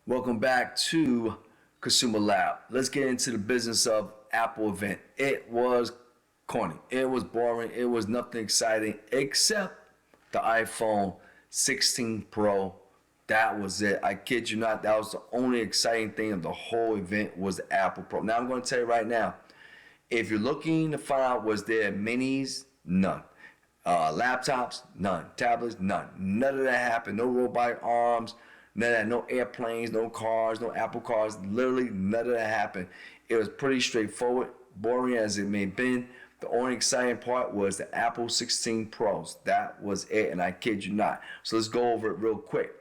Welcome back to Consumer Lab. Let's get into the business of Apple event. It was corny. It was boring. It was nothing exciting except the iPhone 16 Pro. That was it. I kid you not. That was the only exciting thing of the whole event was the Apple Pro. Now I'm going to tell you right now, if you're looking to find out was there minis, none. Laptops, none. Tablets, none. None of that happened. No robotic arms, none of that. No airplanes, no cars, no Apple cars. Literally, none of that happened. It was pretty straightforward, boring as it may have been. The only exciting part was the Apple 16 Pros. That was it, and I kid you not. So let's go over it real quick.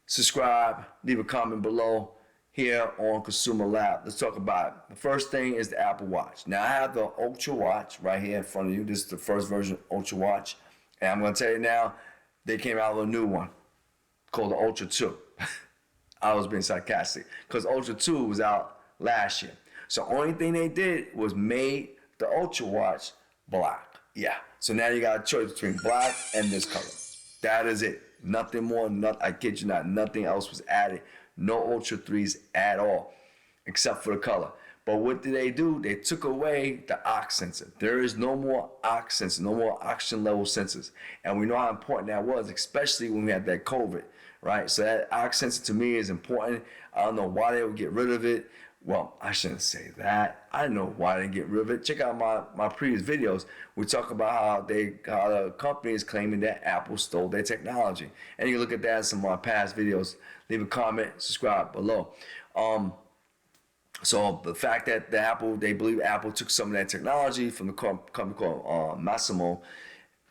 Subscribe, leave a comment below here on Consumer Lab. Let's talk about it. The first thing is the Apple Watch. Now I have the Ultra Watch right here in front of you. This is the first version of Ultra Watch. And I'm going to tell you now, they came out with a new one called the Ultra 2. I was being sarcastic because Ultra 2 was out last year. So only thing they did was made the Ultra Watch black. Yeah. So now you got a choice between black and this color. That is it. Nothing more, I kid you not, nothing else was added. No Ultra 3s at all, except for the color. But what did they do? They took away the ox sensor. There is no more ox sensor, no more oxygen level sensors. And we know how important that was, especially when we had that COVID, right? So that ox sensor to me is important. I don't know why they would get rid of it. Well, I shouldn't say that. I know why they get rid of it. Check out my previous videos. We talk about how the company is claiming that Apple stole their technology. And you can look at that in some of my past videos. Leave a comment, subscribe below. So the fact that they believe Apple took some of that technology from the company called Massimo,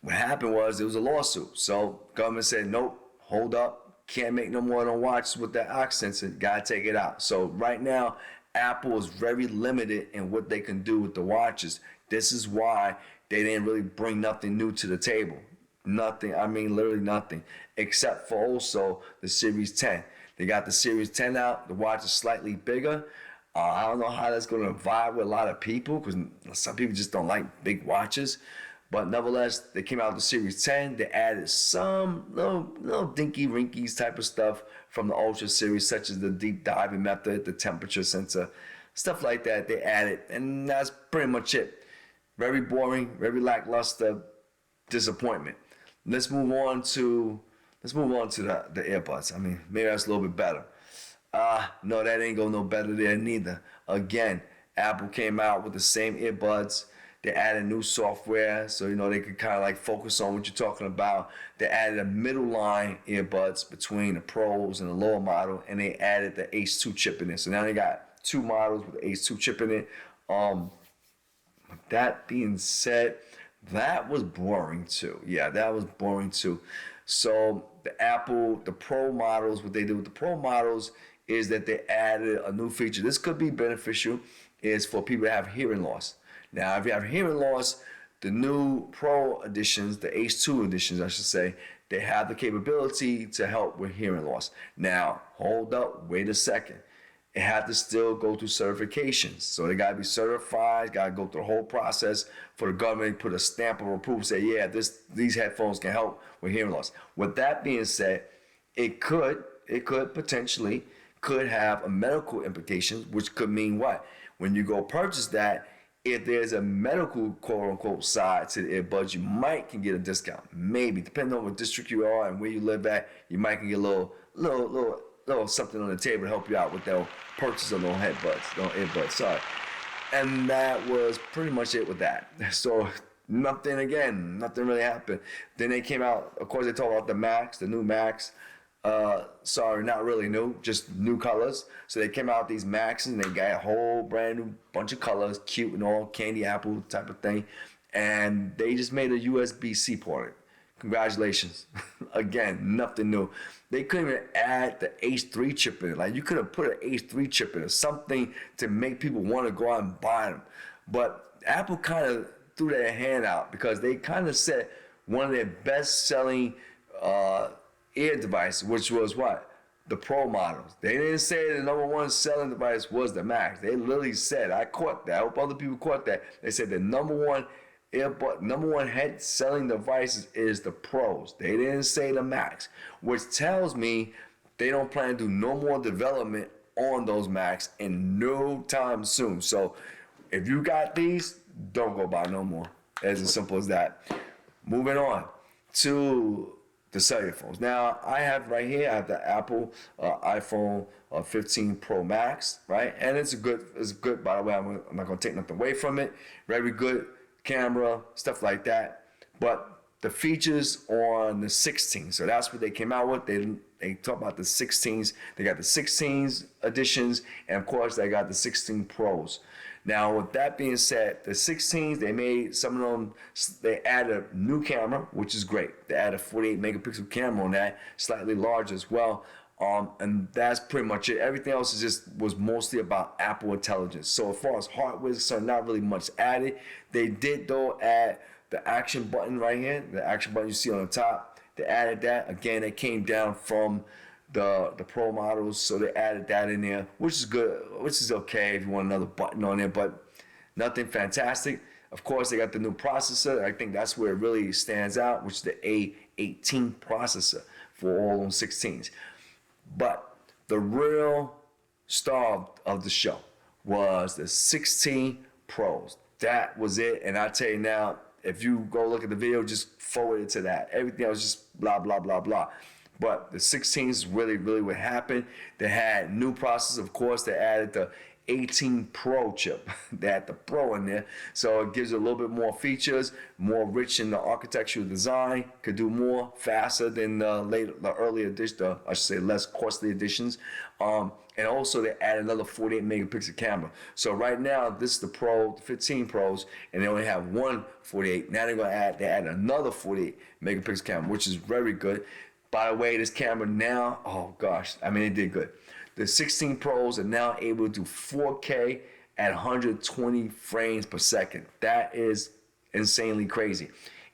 what happened was there was a lawsuit. So government said, nope, hold up, can't make no more than watches with that ox sensor, gotta take it out. So right now, Apple is very limited in what they can do with the watches. This is why they didn't really bring nothing new to the table. Nothing, I mean literally nothing, except for also the Series 10. They got the Series 10 out, the watch is slightly bigger. I don't know how that's going to vibe with a lot of people because some people just don't like big watches. But nevertheless, they came out with the Series 10. They added some little dinky rinkies type of stuff from the Ultra series, such as the deep diving method, the temperature sensor, stuff like that. They added, and that's pretty much it. Very boring, very lackluster, disappointment. Let's move on to the earbuds. I mean, maybe that's a little bit better. No, that ain't going no better there neither. Again, Apple came out with the same earbuds. They added new software, so they could kind of like focus on what you're talking about. They added a middle line earbuds between the Pros and the lower model, and they added the H2 chip in it. So now they got two models with the H2 chip in it. That being said, that was boring too. Yeah, that was boring too. So the Pro models, what they did with the Pro models is that they added a new feature. This could be beneficial, is for people that have hearing loss. Now, if you have hearing loss, the new Pro editions, the H2 editions, I should say, they have the capability to help with hearing loss. Now, hold up, wait a second. It had to still go through certifications. So they gotta be certified, gotta go through the whole process for the government to put a stamp of approval, say, yeah, these headphones can help with hearing loss. With that being said, it could potentially have a medical implication, which could mean what? When you go purchase that, if there's a medical quote unquote side to the earbuds, you might can get a discount. Maybe, depending on what district you are and where you live at, you might can get a little something on the table to help you out with that purchase of those earbuds. Sorry. And that was pretty much it with that. So nothing really happened. Then they came out, of course, they talked about the new Max. Sorry, not really new, just new colors. So they came out with these Maxes and they got a whole brand new bunch of colors, cute and all, candy apple type of thing. And they just made a USB-C port. Congratulations. Again, nothing new. They couldn't even add the H3 chip in it. Like, you could have put an H3 chip in it, something to make people want to go out and buy them. But Apple kind of threw their hand out because they kind of said one of their best selling ear device, which was what? The Pro models. They didn't say the number one selling device was the Max. They literally said, I caught that. I hope other people caught that. They said the number one head selling devices is the Pros. They didn't say the Max, which tells me they don't plan to do no more development on those Macs in no time soon. So if you got these, don't go buy no more. As simple as that. Moving on to the cellular phones. Now I have right here, I have the Apple iPhone 15 Pro Max, right? And it's good. By the way, I'm not gonna take nothing away from it. Very good camera, stuff like that. But the features on the 16, so that's what they came out with. They talk about the 16s. They got the 16s editions, and of course they got the 16 Pros. Now, with that being said, the 16s, they made some of them, they added a new camera, which is great. They added a 48 megapixel camera on that, slightly larger as well. And that's pretty much it. Everything else was mostly about Apple Intelligence. So as far as hardware is concerned, not really much added. They did though add the action button right here, the action button you see on the top. They added that. Again, it came down from the Pro models, so they added that in there, which is good, which is okay if you want another button on there, but nothing fantastic. Of course, they got the new processor. I think that's where it really stands out, which is the A18 processor for all on 16s. But the real star of the show was the 16 Pros. That was it. And I tell you now, if you go look at the video, just forward it to that. Everything else just blah, blah, blah, blah. But the 16s really, really what happened. They had new processors. Of course, they added the 18 Pro chip. They had the Pro in there. So it gives it a little bit more features, more rich in the architectural design, could do more faster than the earlier edition, I should say less costly editions. And also they added another 48 megapixel camera. So right now, this is the Pro, the 15 Pros, and they only have one 48. Now they add another 48 megapixel camera, which is very good. By the way, this camera now, oh gosh, I mean, it did good. The 16 Pros are now able to do 4K at 120 frames per second. That is insanely crazy.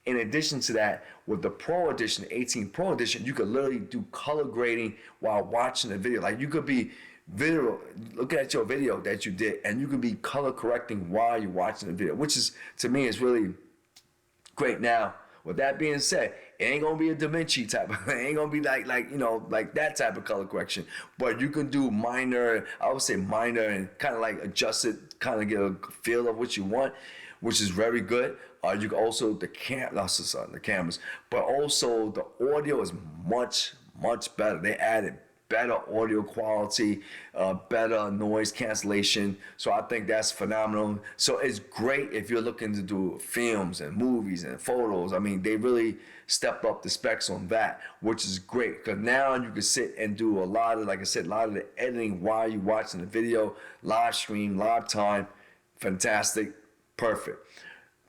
In addition to that, with the Pro Edition, 18 Pro Edition, you could literally do color grading while watching the video. Like you could be looking at your video that you did, and you could be color correcting while you're watching the video, which is, to me, is really great. Now, with that being said, it ain't gonna be a Da Vinci type. It ain't gonna be like that type of color correction. But you can do minor, I would say minor, and kind of like adjust it, kind of get a feel of what you want, which is very good. You can also the cameras, but also the audio is much better. They added better audio quality, better noise cancellation. So I think that's phenomenal. So it's great if you're looking to do films and movies and photos. I mean, they really stepped up the specs on that, which is great because now you can sit and do a lot of, like I said, a lot of the editing while you're watching the video, live stream, live time. Fantastic, perfect.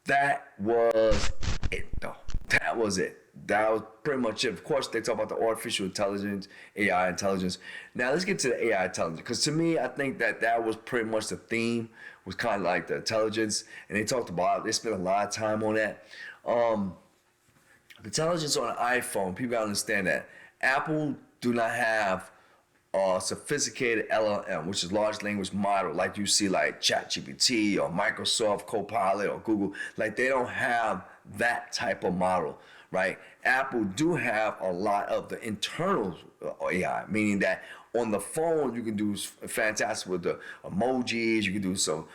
That was it though. That was it. That was pretty much it. Of course, they talk about the artificial intelligence, AI intelligence. Now let's get to the AI intelligence, because to me, I think that was pretty much the theme, was kind of like the intelligence, and they talked about it. They spent a lot of time on that. The intelligence on an iPhone, people gotta understand that Apple do not have sophisticated LLM, which is large language model, like you see like ChatGPT or Microsoft Copilot or Google. Like they don't have that type of model, right? Apple do have a lot of the internal AI, meaning that on the phone you can do fantastic with the emojis. You can do some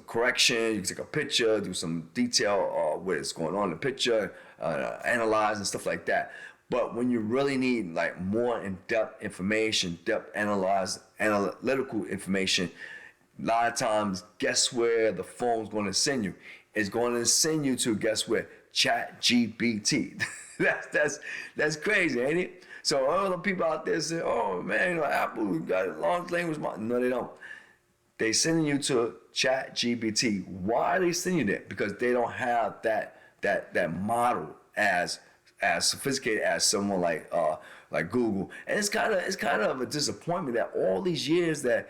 correction. You can take a picture, do some detail what's going on in the picture, analyze and stuff like that. But when you really need like more in-depth information, analytical information, a lot of times, guess where the phone's going to send you? It's going to send you to, guess where? ChatGPT. that's crazy, ain't it? So all the people out there say, "Oh man, Apple got a large language model." No, they don't. They sending you to ChatGPT. Why are they sending you that? Because they don't have that model as sophisticated as someone like Google. And it's kind of a disappointment that all these years that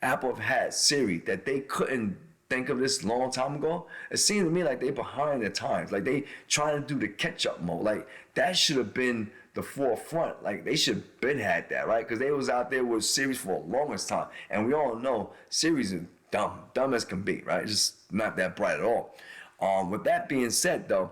Apple have had Siri, that they couldn't think of this long time ago. It seemed to me like they behind their times. Like they trying to do the catch up mode. Like that should have been the forefront. Like they should have been had that, right? Because they was out there with Siri for the longest time, and we all know Siri's is dumb as can be, right? It's just not that bright at all. With that being said, though,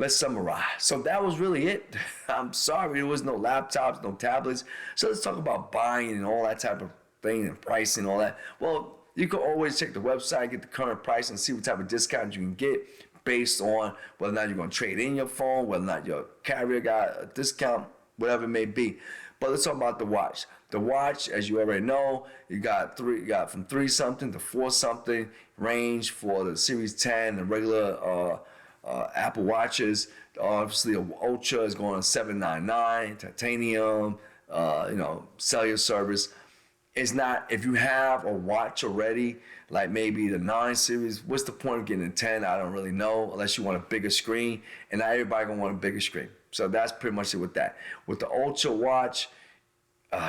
let's summarize. So that was really it. I'm sorry, there was no laptops, no tablets. So let's talk about buying and all that type of thing and pricing and all that. Well, you can always check the website, get the current price, and see what type of discount you can get based on whether or not you're going to trade in your phone, whether or not your carrier got a discount, whatever it may be. But let's talk about the watch. The watch, as you already know, you got from 3 something to 4 something range for the Series 10, the regular Apple Watches. Obviously, the Ultra is going on $799, titanium, cellular service. It's not, if you have a watch already, like maybe the 9 series, what's the point of getting a 10? I don't really know, unless you want a bigger screen. And not everybody gonna want a bigger screen. So that's pretty much it with that. With the Ultra Watch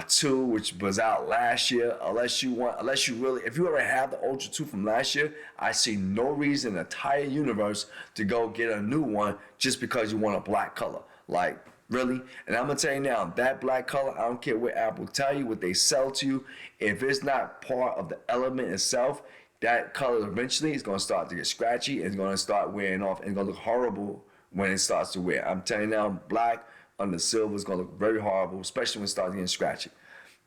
2, which was out last year, if you already have the Ultra 2 from last year, I see no reason in the entire universe to go get a new one just because you want a black color. Like, really? And I'm gonna tell you now, that black color, I don't care what Apple tell you, what they sell to you, if it's not part of the element itself, that color eventually is gonna start to get scratchy, it's gonna start wearing off, and it's gonna look horrible when it starts to wear. I'm telling you now, black under silver is gonna look very horrible, especially when it starts getting scratchy.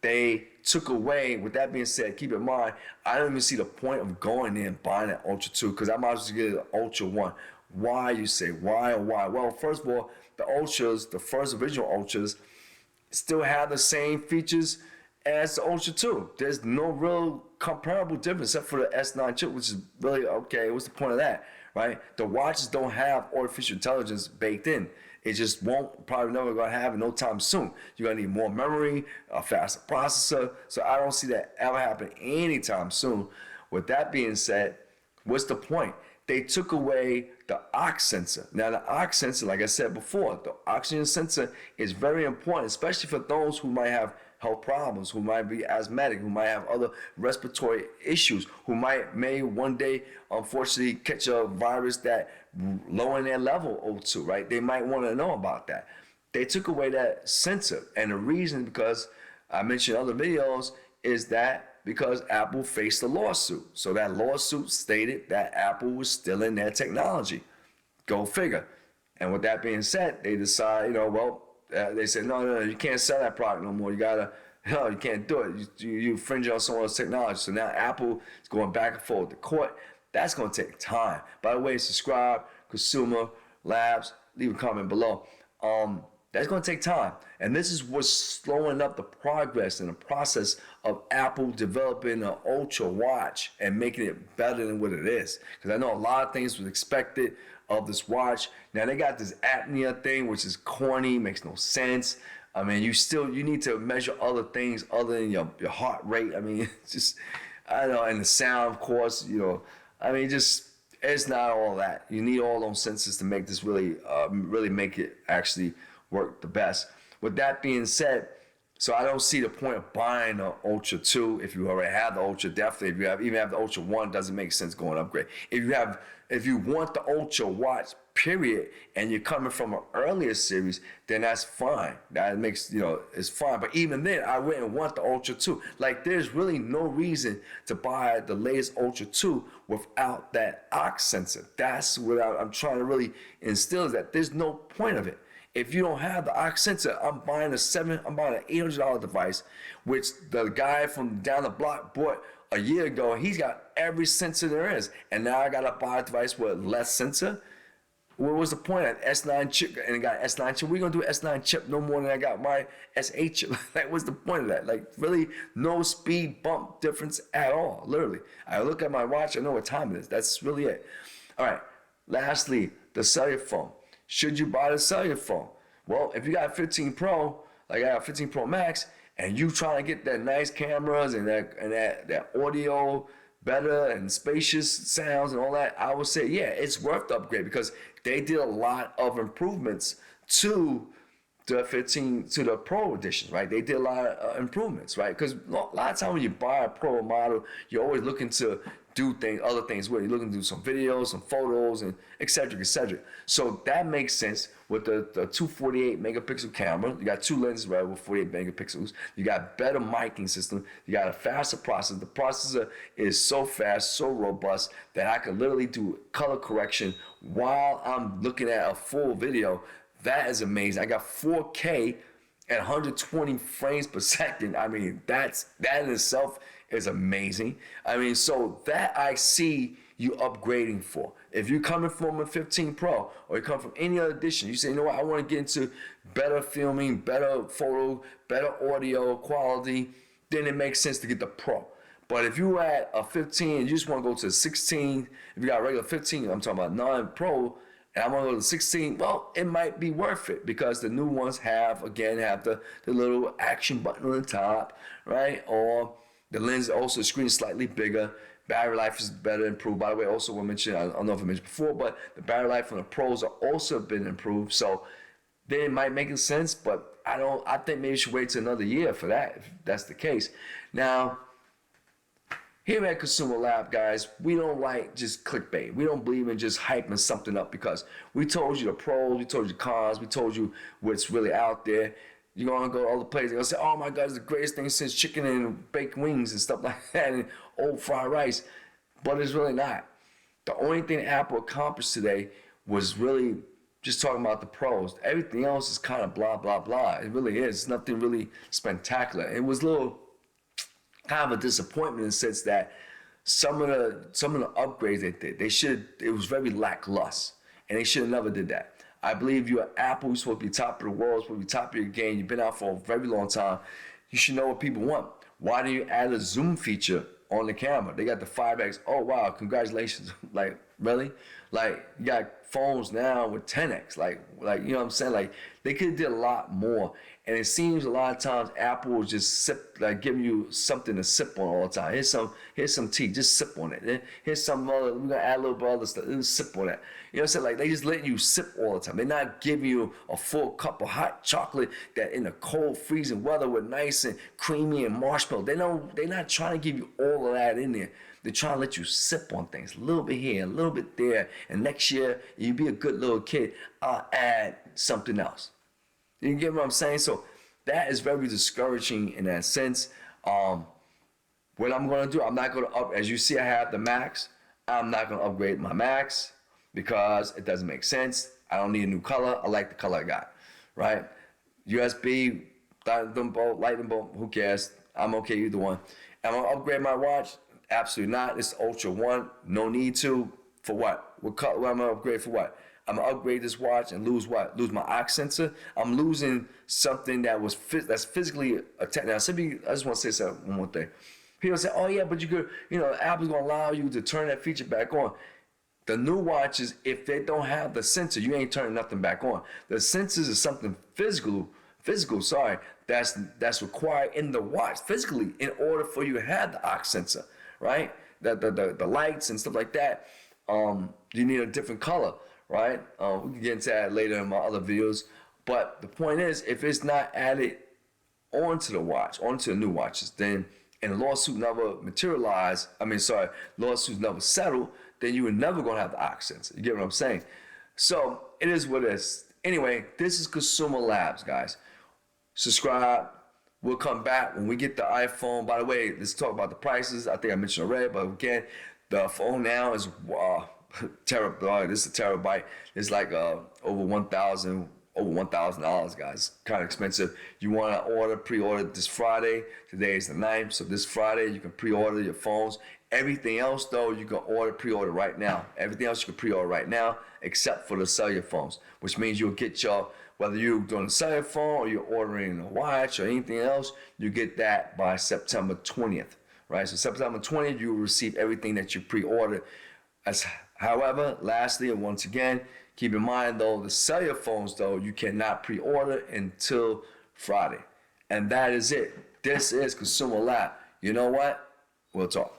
They took away, with that being said, keep in mind, I don't even see the point of going in and buying an Ultra 2, because I might as well get an Ultra 1. Why, you say? Why or why? Well, first of all, the Ultras, the first original Ultras, still have the same features as the Ultra 2. There's no real comparable difference except for the S9 chip, which is really, okay, what's the point of that, right? The watches don't have artificial intelligence baked in. It just won't, probably never gonna have it no time soon. You're gonna need more memory, a faster processor. So I don't see that ever happen anytime soon. With that being said, what's the point? They took away the ox sensor. Now the ox sensor, like I said before, the oxygen sensor is very important, especially for those who might have health problems, who might be asthmatic, who might have other respiratory issues, who may one day unfortunately catch a virus that lower their level O2, right? They might want to know about that. They took away that sensor, and the reason, because I mentioned in other videos, is that because Apple faced a lawsuit. So that lawsuit stated that Apple was stealing their technology. Go figure. And with that being said, they decide, they said, no, you can't sell that product no more. You can't do it. You infringe on someone else's technology. So now Apple is going back and forth to court. That's going to take time. By the way, subscribe, Consumer Labs, leave a comment below. That's going to take time. And this is what's slowing up the progress and the process of Apple developing an Ultra watch and making it better than what it is. Because I know a lot of things was expected of this watch. Now they got this apnea thing, which is corny, makes no sense. I mean, you need to measure other things other than your heart rate. I mean, I don't know, and the sound, of course, it's not all that. You need all those senses to make this really make it actually work the best. With that being said, so I don't see the point of buying an Ultra 2 if you already have the Ultra. Definitely, if you even have the Ultra 1, doesn't make sense going upgrade. If you want the Ultra watch, period, and you're coming from an earlier series, then that's fine. That makes, it's fine. But even then, I wouldn't want the Ultra 2. Like, there's really no reason to buy the latest Ultra 2 without that ox sensor. That's what I'm trying to really instill, is that there's no point of it. If you don't have the ox sensor, I'm buying an $800 device, which the guy from down the block bought a year ago. He's got every sensor there is, and now I gotta buy a device with less sensor. What was the point of S9 chip? And I got S9 chip. We're gonna do S9 chip no more than I got my S8 chip. Like, what's the point of that? Like, really, no speed bump difference at all. Literally, I look at my watch, I know what time it is. That's really it. All right. Lastly, the cellular phone. Should you buy the cellular phone? Well, if you got a 15 Pro, like I got a 15 Pro Max, and you trying to get that nice cameras and that audio better and spacious sounds and all that, I would say, yeah, it's worth the upgrade, because they did a lot of improvements to the Pro editions, right? They did a lot of improvements, right? Because a lot of times when you buy a Pro model, you're always looking to do things, other things with it. You're looking to do some videos, some photos, and et cetera, et cetera. So that makes sense with the 248 megapixel camera. You got two lenses, right, with 48 megapixels. You got better miking system. You got a faster processor. The processor is so fast, so robust that I can literally do color correction while I'm looking at a full video. That is amazing. I got 4K at 120 frames per second. I mean, that in itself is amazing. I mean, so that I see you upgrading for. If you're coming from a 15 Pro or you come from any other edition, you say, you know what, I want to get into better filming, better photo, better audio quality, then it makes sense to get the Pro. But if you're at a 15 and you just want to go to a 16, if you got a regular 15, I'm talking about non-Pro, and I want to go to 16, well, it might be worth it because the new ones have the little action button on the top, right? Or the lens also, the screen is slightly bigger. Battery life is better improved. By the way, also we'll mention, I don't know if I mentioned before, but the battery life on the Pros are also been improved. So then it might make sense, but I think maybe you should wait till another year for that, if that's the case. Now, here at Consumer Lab, guys, we don't like just clickbait. We don't believe in just hyping something up because we told you the pros, we told you the cons, we told you what's really out there. You're going to go to all the places, you're going to say, oh my God, it's the greatest thing since chicken and baked wings and stuff like that and old fried rice. But it's really not. The only thing Apple accomplished today was really just talking about the pros. Everything else is kind of blah, blah, blah. It really is. It's nothing really spectacular. It was a little kind of a disappointment in the sense that some of the upgrades they did, it was very lackluster, and they should have never did that. I believe you're Apple, you're supposed to be top of the world, you're supposed to be top of your game. You've been out for a very long time. You should know what people want. Why do you add a zoom feature on the camera? They got the 5X. Oh wow, congratulations. Like, really? Like, you got phones now with 10X. Like you know what I'm saying? Like, they could have did a lot more. And it seems a lot of times Apple will just giving you something to sip on all the time. Here's some tea, just sip on it. Here's some other, we're gonna add a little bit of other stuff, just sip on that. You know what I'm saying? Like, they just letting you sip all the time. They're not giving you a full cup of hot chocolate that in the cold freezing weather with nice and creamy and marshmallow. They're not trying to give you all of that in there. They're trying to let you sip on things, a little bit here, a little bit there, and next year you be a good little kid. I'll add something else. You get what I'm saying? So that is very discouraging in that sense. What I'm going to do, I'm not going to as you see, I have the Max. I'm not going to upgrade my Max because it doesn't make sense. I don't need a new color. I like the color I got, right? USB, lightning bolt, who cares? I'm okay either one. Am I going to upgrade my watch? Absolutely not. It's Ultra 1. No need to. For what? What am I going to upgrade for what? I'm going to upgrade this watch and lose what? Lose my ox sensor? I'm losing something that's physically attached. Now, I just want to say one more thing. People say, oh yeah, but you could, Apple's going to allow you to turn that feature back on. The new watches, if they don't have the sensor, you ain't turning nothing back on. The sensors is something physical, that's required in the watch physically in order for you to have the ox sensor, right? The lights and stuff like that. You need a different color. Right? We can get into that later in my other videos. But the point is, if it's not added onto the watch, onto the new watches, then, and the lawsuit never lawsuits never settled, then you were never going to have the ox sensor. You get what I'm saying? So it is what it is. Anyway, this is Consumer Labs, guys. Subscribe. We'll come back when we get the iPhone. By the way, let's talk about the prices. I think I mentioned already, but again, the phone now is terabyte. This is a terabyte. It's like over $1,000, guys. Kind of expensive. You want to pre-order this Friday. Today is the 9th, so this Friday you can pre-order your phones. Everything else, though, you can pre-order right now. Everything else you can pre-order right now, except for the cellular phones, which means you'll get whether you're doing a cellular phone or you're ordering a watch or anything else, you get that by September 20th, right? So September 20th, you will receive everything that you pre-ordered. However, lastly, and once again, keep in mind, though, the cellular phones, though, you cannot pre-order until Friday. And that is it. This is Consumer Lab. You know what? We'll talk.